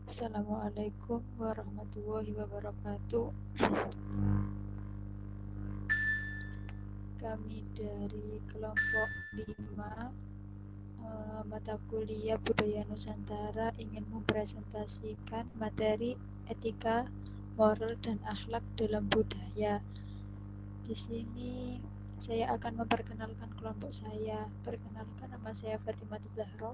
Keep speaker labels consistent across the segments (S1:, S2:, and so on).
S1: Assalamualaikum warahmatullahi wabarakatuh. Kami dari kelompok 5 mata kuliah Budaya Nusantara ingin mempresentasikan materi etika, moral, dan akhlak dalam budaya. Di sini saya akan memperkenalkan kelompok saya. Perkenalkan, nama saya Fatimah Zahro.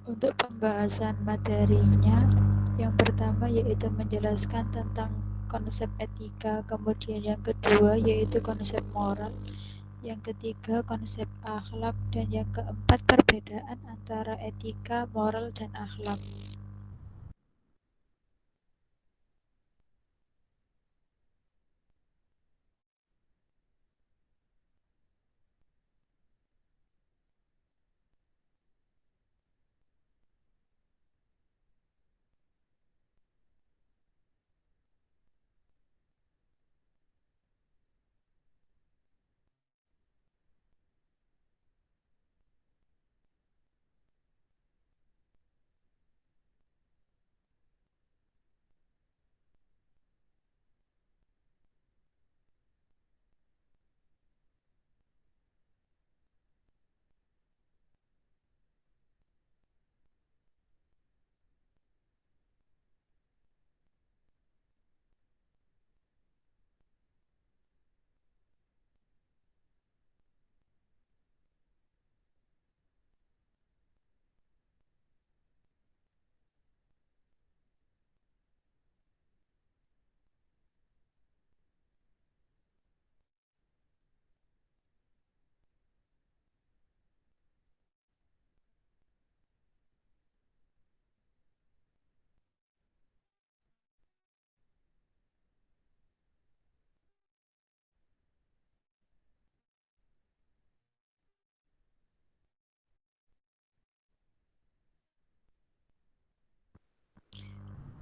S1: Untuk pembahasan materinya, yang pertama yaitu menjelaskan tentang konsep etika, kemudian yang kedua yaitu konsep moral, yang ketiga konsep akhlak, dan yang keempat perbedaan antara etika, moral, dan akhlak.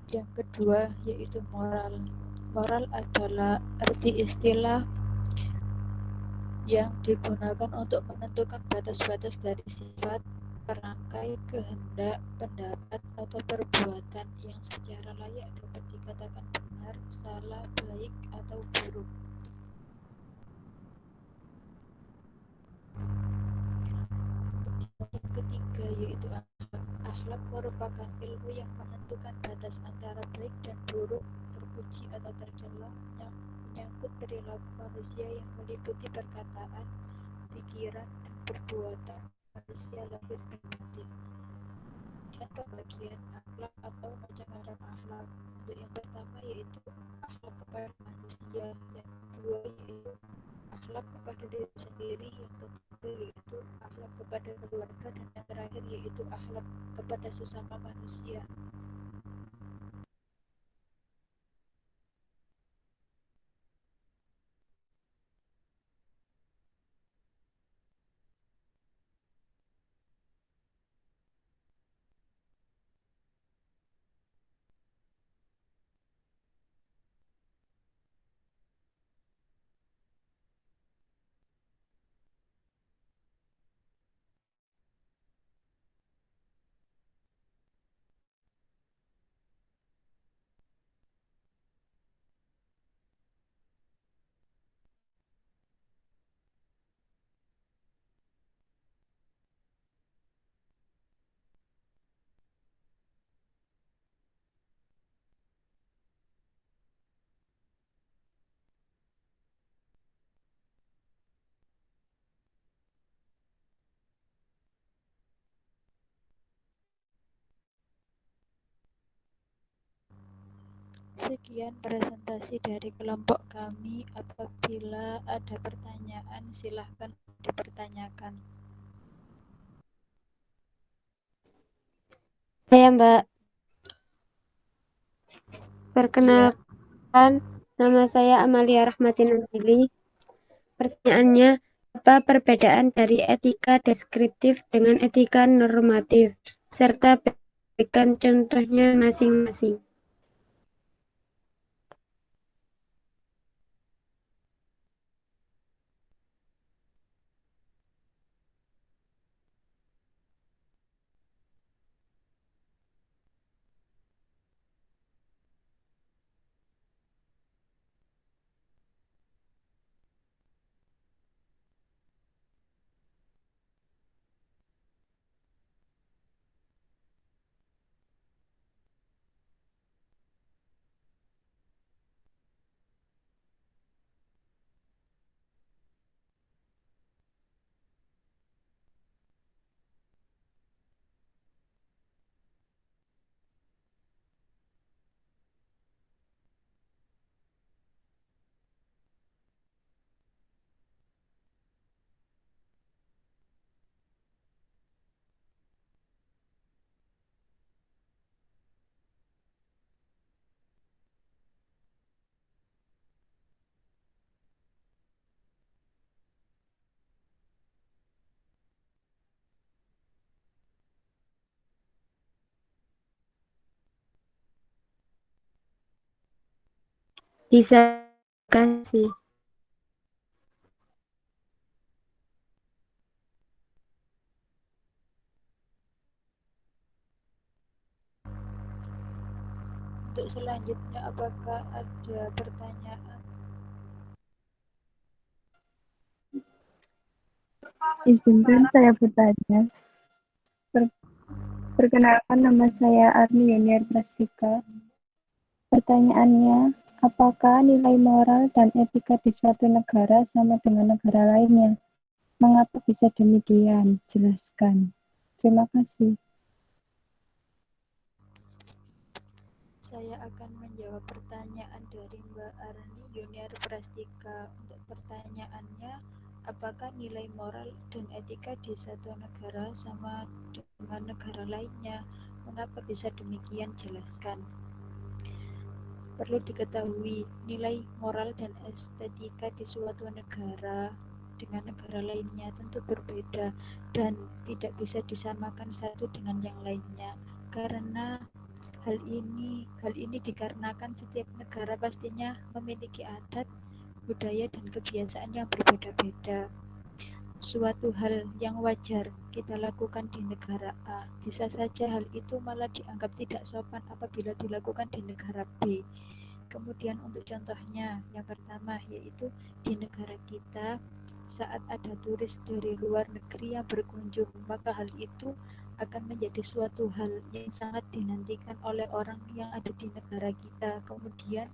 S1: Yang kedua yaitu moral. Moral adalah arti istilah yang digunakan untuk menentukan batas-batas dari sifat, perangkai, kehendak, pendapat, atau perbuatan yang secara layak dapat dikatakan benar, salah, baik, atau buruk. Yang ketiga yaitu akhlak. Akhlak merupakan ilmu yang menentukan batas antara baik dan buruk, terpuji atau tercela, yang menyangkut perilaku manusia yang meliputi perkataan, pikiran, dan perbuatan manusia lahir dan batin. Dan pembagian akhlak atau macam-macam akhlak. Untuk yang pertama yaitu akhlak kepada manusia, yang kedua yaitu akhlak kepada diri sendiri, yang ketiga yaitu akhlak kepada keluarga, dan yang terakhir yaitu akhlak kepada sesama manusia. Sekian presentasi dari kelompok kami. Apabila ada pertanyaan, silahkan dipertanyakan.
S2: Saya Mbak,
S1: Iya,
S2: perkenalkan nama saya Amalia Rahmatin Nazili. Pertanyaannya, apa perbedaan dari etika deskriptif dengan etika normatif? Serta berikan contohnya masing-masing. Bisa kasih.
S1: Untuk selanjutnya, apakah ada pertanyaan?
S3: Izinkan saya bertanya. Perkenalkan, nama saya Arni Yuniar Prastika. Pertanyaannya, apakah nilai moral dan etika di suatu negara sama dengan negara lainnya? Mengapa bisa demikian? Jelaskan. Terima kasih.
S1: Saya akan menjawab pertanyaan dari Mbak Arni Yuniar Prastika. Untuk pertanyaannya, apakah nilai moral dan etika di satu negara sama dengan negara lainnya? Mengapa bisa demikian? Jelaskan. Perlu diketahui, nilai moral dan estetika di suatu negara dengan negara lainnya tentu berbeda dan tidak bisa disamakan satu dengan yang lainnya, karena Hal ini dikarenakan setiap negara pastinya memiliki adat, budaya, dan kebiasaan yang berbeda-beda. Suatu hal yang wajar kita lakukan di negara A, bisa saja hal itu malah dianggap tidak sopan apabila dilakukan di negara B. Kemudian untuk contohnya, yang pertama yaitu di negara kita, saat ada turis dari luar negeri yang berkunjung, maka hal itu akan menjadi suatu hal yang sangat dinantikan oleh orang yang ada di negara kita. Kemudian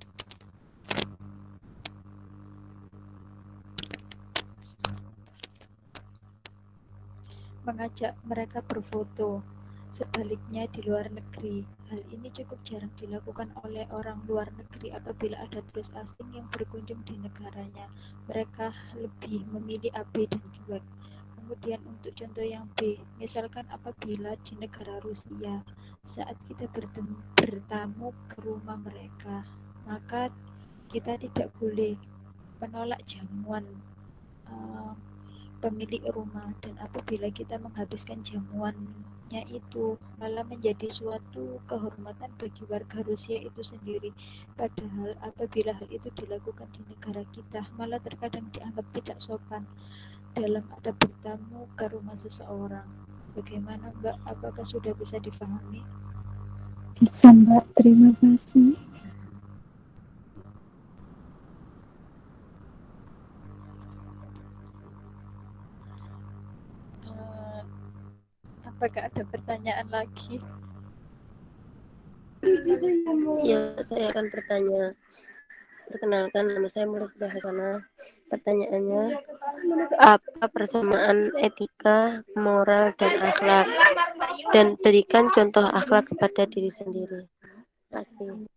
S1: mengajak mereka berfoto. Sebaliknya di luar negeri, hal ini cukup jarang dilakukan oleh orang luar negeri apabila ada turis asing yang berkunjung di negaranya. Mereka lebih memilih AB dan cuek. Kemudian untuk contoh yang B, misalkan apabila di negara Rusia, saat kita bertamu ke rumah mereka, maka kita tidak boleh menolak jamuan pemilik rumah, dan apabila kita menghabiskan jamuannya itu malah menjadi suatu kehormatan bagi warga Rusia itu sendiri. Padahal apabila hal itu dilakukan di negara kita malah terkadang dianggap tidak sopan dalam ada bertamu ke rumah seseorang. Bagaimana Mbak? Apakah sudah bisa dipahami?
S3: Bisa, Mbak. Terima kasih.
S1: Apakah ada pertanyaan lagi?
S4: Ya, saya akan bertanya. Perkenalkan, nama saya Murad Hasanah. Pertanyaannya, apa persamaan etika, moral, dan akhlak? Dan berikan contoh akhlak kepada diri sendiri. Pasti.